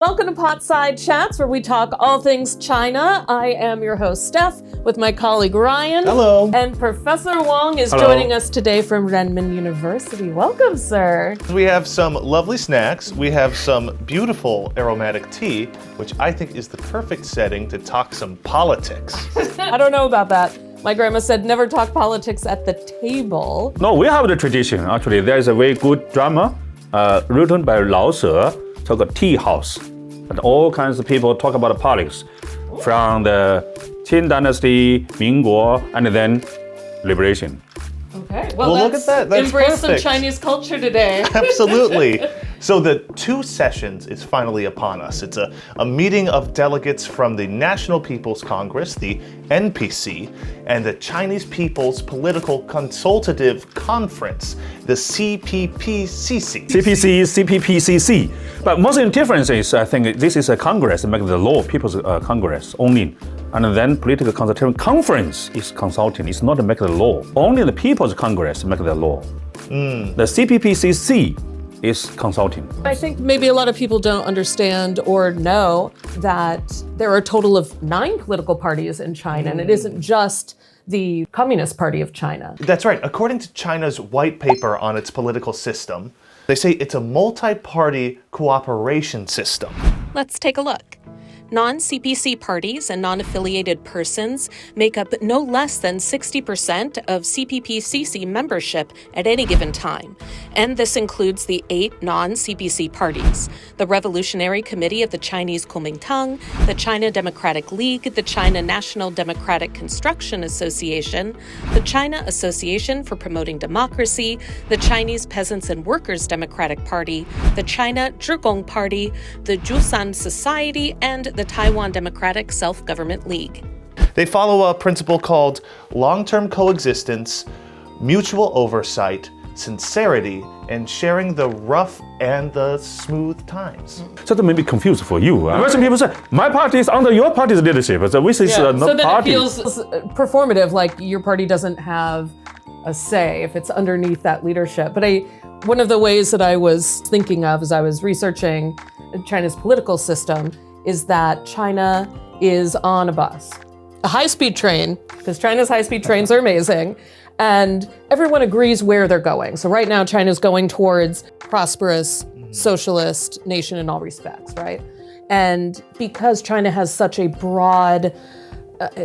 Welcome to Potside Chats, where we talk all things China. I am your host, Steph, with my colleague Ryan. Hello. And Professor Wong is Hello. joining us today from Renmin University. Welcome, sir. We have some lovely snacks. We have some beautiful aromatic tea, which I think is the perfect setting to talk some politics. I don't know about that. My grandma said never talk politics at the table. No, we have the tradition. Actually, there is a very good drama written by Lao Tse, called Tea House. And all kinds of people talk about politics from the Qin Dynasty, Mingguo, and then liberation. Okay, Well, look let's at that. That's embrace perfect. some Chinese culture today. Absolutely. So the 2 sessions is finally upon us. It's a meeting of delegates from the National People's Congress, the NPC, and the Chinese People's Political Consultative Conference, the CPPCC. CPPCC. But most of the difference is, I think, this is a Congress, make the law, People's Congress only. And then Political Consultative Conference is consulting. It's not to make the law. Only the People's Congress make the law. The CPPCC is consulting. I think maybe a lot of people don't understand or know that there are a total of 9 political parties in China, and it isn't just the Communist Party of China. That's right. According to China's white paper on its political system, they say it's a multi-party cooperation system. Let's take a look. Non-CPC parties and non-affiliated persons make up no less than 60% of CPPCC membership at any given time. And this includes the 8 non-CPC parties: the Revolutionary Committee of the Chinese Kuomintang, the China Democratic League, the China National Democratic Construction Association, the China Association for Promoting Democracy, the Chinese Peasants and Workers Democratic Party, the China Zhigong Party, the Jusan Society, and the Taiwan Democratic Self-Government League. They follow a principle called long-term coexistence, mutual oversight, sincerity, and sharing the rough and the smooth times. So that may be confused for you. Some people say, my party is under your party's leadership. So this is not so then party. it feels performative, like your party doesn't have a say if it's underneath that leadership. But one of the ways that I was thinking of as I was researching China's political system is that China is on a bus, a high-speed train, because China's high-speed trains are amazing, and everyone agrees where they're going. So right now, China's going towards prosperous, socialist nation in all respects, right? And because China has such a broad,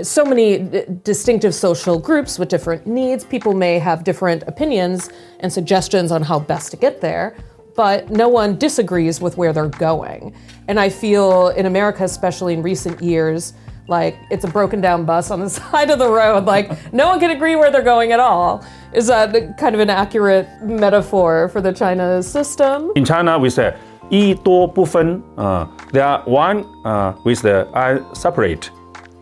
so many distinctive social groups with different needs, people may have different opinions and suggestions on how best to get there, but no one disagrees with where they're going. And I feel in America, especially in recent years, like it's a broken down bus on the side of the road, like no one can agree where they're going at all. Is that kind of an accurate metaphor for the China system? In China, we say, 一多不分. They are one with the separate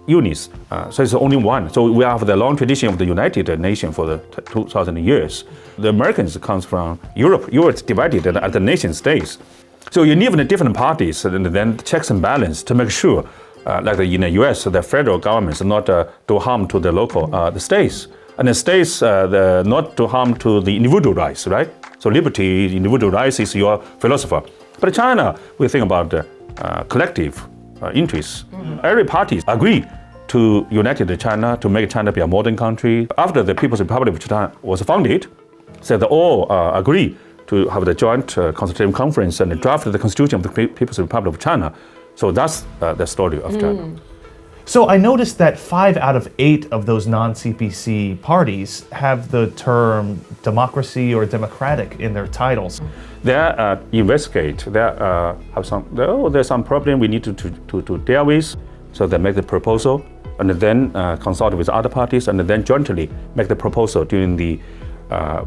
units. So it's only one. So we have the long tradition of the United Nations for the 2,000 years. The Americans comes from Europe. Europe is divided at the nation states. So you need the different parties and then checks and balance to make sure, like in the US, the federal government is not do harm to the local the states. And the states not do harm to the individual rights, right? So liberty, individual rights is your philosopher. But China, we think about collective interests. Every party agree to unite China, to make China be a modern country. After the People's Republic of China was founded, so they all agree to have the joint consultative conference and draft the constitution of the People's Republic of China. So that's the story of China. So I noticed that 5 out of 8 of those non-CPC parties have the term democracy or democratic in their titles. They investigate. They have some. There's some problem we need to deal with. So they make the proposal and then consult with other parties and then jointly make the proposal during the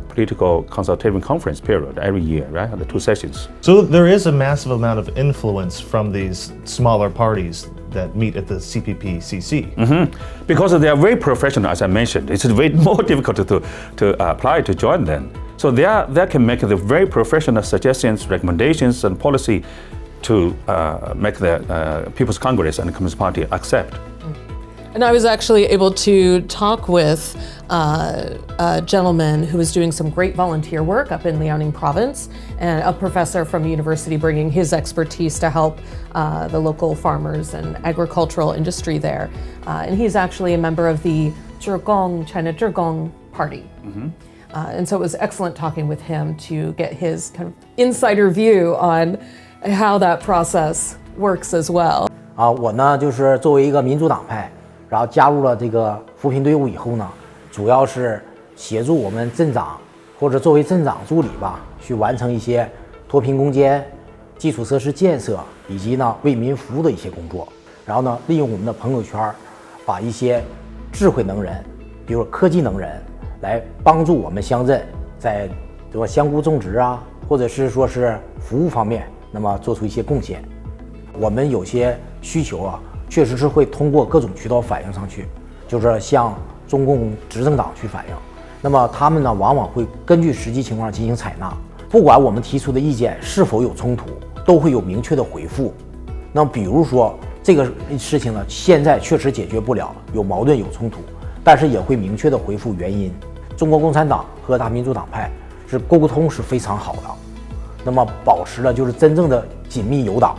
political consultative conference period every year, right? The 2 sessions. So there is a massive amount of influence from these smaller parties that meet at the CPPCC. Because they are very professional, as I mentioned. It's way more difficult to apply to join them. So they can make the very professional suggestions, recommendations, and policy to make the People's Congress and the Communist Party accept. And I was actually able to talk with a gentleman who was doing some great volunteer work up in Liaoning province, and a professor from the university bringing his expertise to help the local farmers and agricultural industry there. And he's actually a member of the China Zhigong party. And so it was excellent talking with him to get his kind of insider view on how that process works as well. 我呢就是作为一个民主党派，然后加入了这个扶贫队伍以后呢，主要是协助我们镇长或者作为镇长助理吧，去完成一些脱贫攻坚、基础设施建设以及呢为民服务的一些工作。然后呢，利用我们的朋友圈，把一些智慧能人，比如科技能人，来帮助我们乡镇在这个香菇种植啊，或者是说是服务方面，那么做出一些贡献。我们有些需求啊，确实是会通过各种渠道反映上去，就是向中共执政党去反映。那么他们呢，往往会根据实际情况进行采纳，不管我们提出的意见是否有冲突，都会有明确的回复。那么比如说这个事情呢，现在确实解决不了，有矛盾有冲突，但是也会明确的回复原因。中国共产党和他民主党派是沟通是非常好的，那么保持了就是真正的紧密友党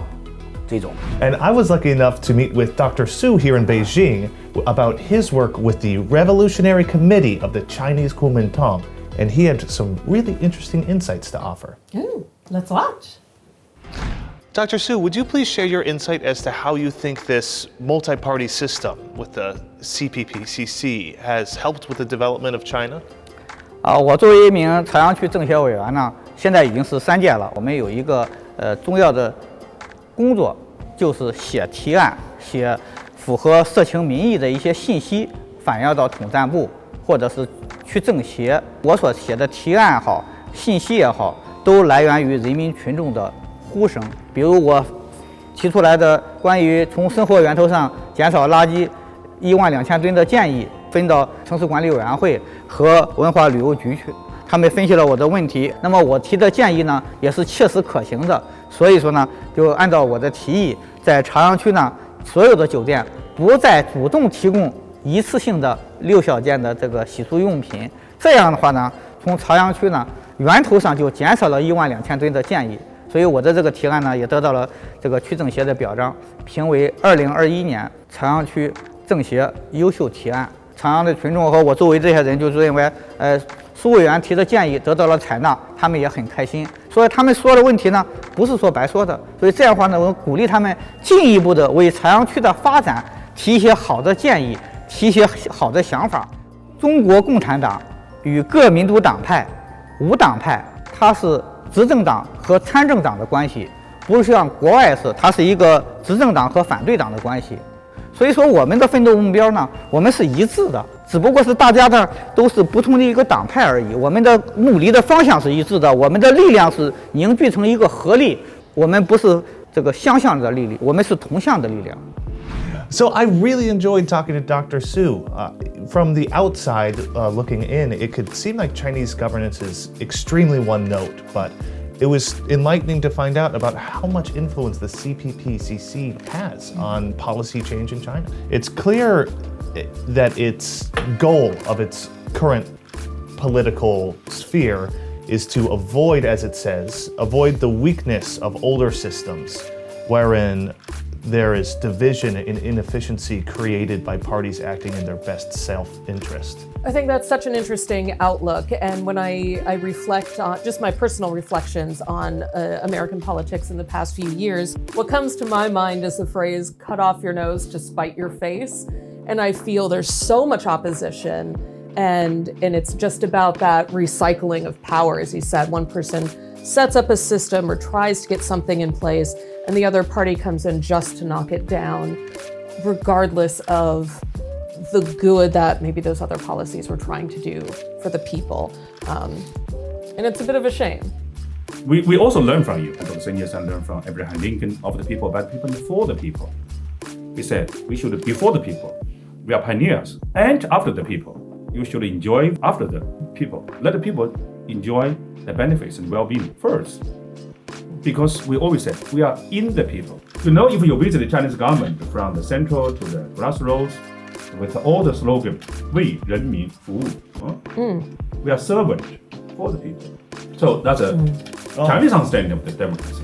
这种。And I was lucky enough to meet with Dr. Su here in Beijing about his work with the Revolutionary Committee of the Chinese Kuomintang, and he had some really interesting insights to offer. Ooh, let's watch. Dr. Su, would you please share your insight as to how you think this multi-party system with the CPPCC has helped with the development of China? 我作为一名朝阳区政协委员呢，现在已经是3届了。我们有一个重要的工作，就是写提案，写符合社情民意的一些信息，反映到统战部或者是区政协。我所写的提案好，信息也好，都来源于人民群众的呼声。比如我提出来的关于从生活源头上减少垃圾12000吨的建议，分到城市管理委员会和文化旅游局去。他们分析了我的问题，那么我提的建议呢，也是切实可行的。所以说呢，就按照我的提议，在朝阳区呢，所有的酒店不再主动提供一次性的6小件的这个洗漱用品。这样的话呢，从朝阳区呢源头上就减少了12000吨的建议。所以我的这个提案呢，也得到了这个区政协的表彰，评为2021年朝阳区政协优秀提案。朝阳的群众和我周围这些人就是认为，苏委员提的建议得到了采纳，他们也很开心。所以他们说的问题呢，不是说白说的。所以这样的话呢，我鼓励他们进一步的为朝阳区的发展提一些好的建议，提一些好的想法。中国共产党与各民主党派、无党派，它是执政党和参政党的关系，不是像国外是，它是一个执政党和反对党的关系。所以说我们的奋斗目标呢，我们是一致的，只不过是大家呢都是不同的一个党派而已。我们的努力的方向是一致的，我们的力量是凝聚成一个合力。我们不是这个相向的力量，我们是同向的力量。So I really enjoyed talking to Dr. Su. From the outside looking in, it could seem like Chinese governance is extremely one note, but it was enlightening to find out about how much influence the CPPCC has on policy change in China. It's clear that its goal of its current political sphere is to avoid, as it says, avoid the weakness of older systems wherein there is division and inefficiency created by parties acting in their best self-interest. I think that's such an interesting outlook. And when I reflect on just my personal reflections on American politics in the past few years, what comes to my mind is the phrase, cut off your nose to spite your face. And I feel there's so much opposition, and it's just about that recycling of power. As he said, one person sets up a system or tries to get something in place, and the other party comes in just to knock it down, regardless of the good that maybe those other policies were trying to do for the people. And it's a bit of a shame. We also learn from you, and also learn from Abraham Lincoln, of the people, by the people, and for the people. He said, we should be for the people. We are pioneers. And after the people, you should enjoy after the people. Let the people enjoy the benefits and well-being first. Because we always say, we are in the people. You know, if you visit the Chinese government from the central to the grassroots, with all the slogan 为人民服务. We are servant for the people. So that's a Chinese understanding of the democracy.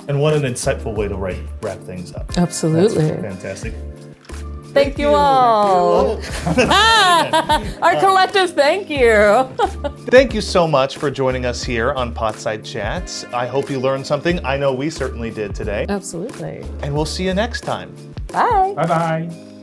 And what an insightful way to wrap things up. Absolutely. That's fantastic. Thank you all. Our collective thank you. Thank you so much for joining us here on Potside Chats. I hope you learned something. I know we certainly did today. Absolutely. And we'll see you next time. Bye. Bye bye.